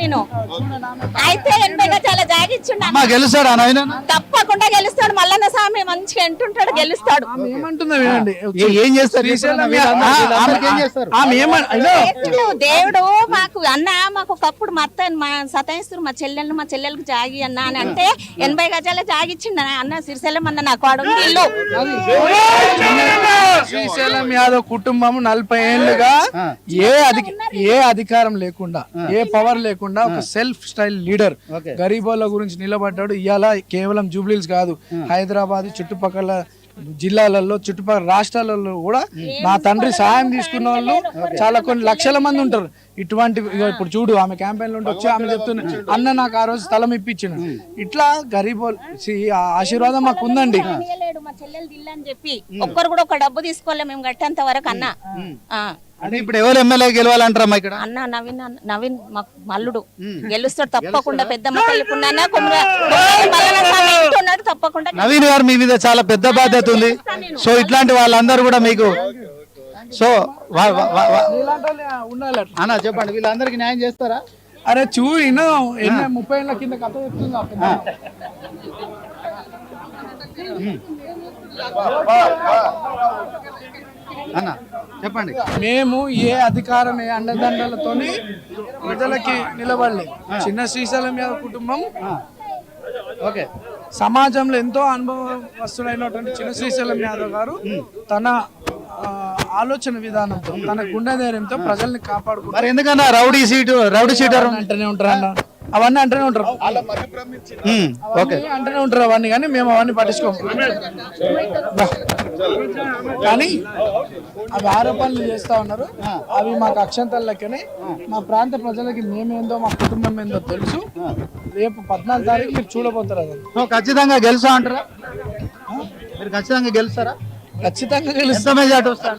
నేను అయితే 80 గజాల జాగిచ్చున్నా గెలుస్తాడు తప్పకుండా గెలుస్తాడు. మల్లన్న స్వామి మంచిగా ఎంటుంటాడు, గెలుస్తాడు. ఏం చేస్తారు దేవుడు మాకు అన్న మాకు ఒకప్పుడు మా అత్త సతాయిస్తారు మా చెల్లెలకు జాగి అన్న అని అంటే 80 గజాల జాగిచ్చిండు అన్న. శ్రీశైలం అన్న నాకు అడుగు ఇల్లు. శ్రీశైలం యాదవ్ కుటుంబం 40 ఏళ్లుగా ఏ అధికారం లేకుండా, ఏ పవర్ లేకుండా ఒక సెల్ఫ్ స్టైల్ లీడర్ గరీబోళ్ళ గురించి నిలబడ్డాడు. ఇవాళ కేవలం జూబ్లీస్ కాదు, హైదరాబాద్ చుట్టుపక్కల జిల్లాలలో చుట్టుపక్కల రాష్ట్రాలలో కూడా నా తండ్రి సహాయం తీసుకున్న వాళ్ళు చాలా కొన్ని లక్షల మంది ఉంటారు. ఇటువంటి ఇప్పుడు చూడు ఆమె క్యాంపెయిన్ లో వచ్చి ఆమె చెప్తున్నా అన్న నాకు ఆ రోజు స్థలం ఇప్పించిన. ఇట్లా గరీబ్ ఆశీర్వాదం మాకు ఉందండి. మా చెల్లెలు దిల్లు అని చెప్పి ఒక్కరు కూడా ఒక డబ్బు తీసుకోలే మేము కట్టేంత వరకు అన్న. అంటే ఇప్పుడు ఎవరు ఎమ్మెల్యే గెలవాలంటారమ్మా ఇక్కడ? అన్న నవీన్ మాకు మల్లుడు గెలుస్తాడు తప్పకుండా. పెద్దమ్మ తల్లికున్నా తప్పకుండా. నవీన్ గారు మీ మీద చాలా పెద్ద బాధ్యత ఉంది. సో ఇట్లాంటి వాళ్ళందరూ కూడా మీకు సో అన్న చెప్పండి, వీళ్ళందరికీ న్యాయం చేస్తారా? అరే 30 ఏళ్ళ కింద కథ చెప్తుంది. అన్న చెప్పండి. మేము ఏ అధికారం ఏ అండదండలతో ప్రజలకి నిలబడలేదు. చిన్న శ్రీశైలం యాదవ్ కుటుంబం ఓకే సమాజంలో ఎంతో అనుభవస్తుడైనటువంటి చిన్న శ్రీశైలం యాదవ్ గారు తన ఆలోచన విధానంతో, తన గుండె ధైర్యంతో ప్రజల్ని కాపాడుకుంటారు. ఎందుకన్నా రౌడీ షీటర్ అంటేనే ఉంటారు అన్న, అవన్నీ అంటేనే ఉంటారు, అంటేనే ఉంటారు అవన్నీ. కానీ మేము అవన్నీ పట్టించుకోము. కానీ అవి ఆరోపణలు చేస్తా ఉన్నారు. అవి మాకు అక్షంతల లెక్కనే. మా ప్రాంత ప్రజలకి మేమేందో మా కుటుంబం ఏందో తెలుసు. రేపు 14 తారీఖు మీరు చూడబోతారు. అది ఖచ్చితంగా గెలుసా అంటారా? మీరు ఖచ్చితంగా గెలుస్తారా? ఖచ్చితంగా గెలుస్తామే.